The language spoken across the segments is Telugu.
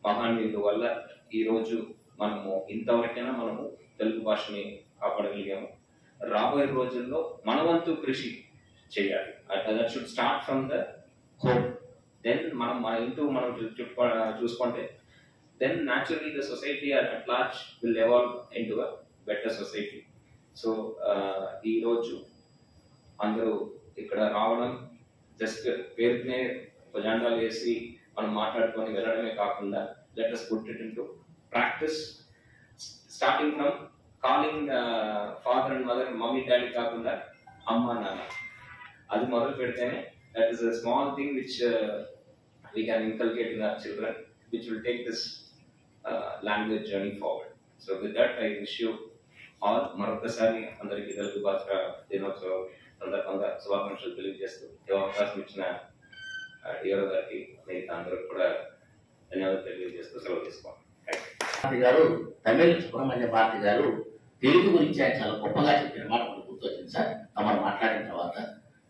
మహానీయుల వల్ల ఈరోజు మనము ఇంతవరకైనా మనము తెలుగు భాషని కాపాడగలిగాము. రాబోయే రోజుల్లో మనవంతు కృషి చేయాలి. That should start from the home. Then మనం మన ఇంటూ మనం చూసుకుంటే then naturally the society at large will evolve into a better society. So ఈ రోజు అందరూ ఇక్కడ రావడం జస్ట్ పేరునే భుజాండాలు వేసి మనం మాట్లాడుకొని వెళ్ళడమే కాకుండా let us put it into practice, starting from calling father and mother mummy daddy కాకుండా అమ్మ నాన్న, అది మొదలు పెడితేనే that is a small thing which we can inculcate in our children, which will take this language journey forward. So with that I wish you all మరొకసారి అందరికీ తెలుగు భాష దినోత్సవ సందర్భంగా శుభాకాంక్షలు తెలియజేస్తూ ఈ అవకాశం ఇచ్చిన డిఆర్ఓ గారికి మిగతా అందరికి కూడా ధన్యవాదాలు తెలియజేస్తూ సెలవు తీసుకోండి. గారు తమిళ సుబ్రహ్మణ్య భారతి గారు తెలుగు గురించి ఆయన చాలా గొప్పగా చెప్పిన మాట మనకు గుర్తొచ్చింది సార్. తమను మాట్లాడిన తర్వాత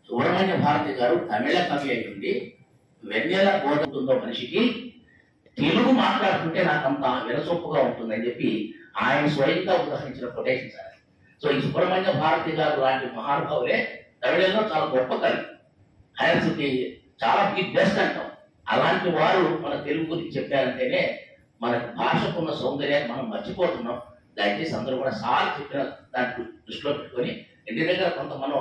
సుబ్రహ్మణ్య భారతి గారు తమిళ కవి అయి ఉండి వెన్నెల బోధంటుందో మనిషికి తెలుగు మాట్లాడుతుంటే నాకు అంత వినసొప్పుగా ఉంటుందని చెప్పి ఆయన స్వయంగా ఉదాహరించిన కొటేషన్ సార్. సో ఈ సుబ్రహ్మణ్య భారతి గారు లాంటి మహానుభావులే తమిళంలో చాలా గొప్ప కవి, ఆయనకి చాలా బిగ్ బెస్ట్ అంటాం. అలాంటి వారు మన తెలుగు గురించి చెప్పారంటేనే మన భాషకున్న సౌందర్యాన్ని మనం మర్చిపోతున్నాం. దయచేసి అందరూ కూడా సార్ చెప్పిన దాన్ని దృష్టిలో పెట్టుకొని ఇంటి దగ్గర కొంత మనం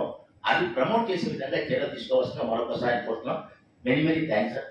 అది ప్రమోట్ చేసే విధంగా చర్యలు తీసుకోవాల్సిన మరొకసారి కోరుతున్నాం. Many thanks sir.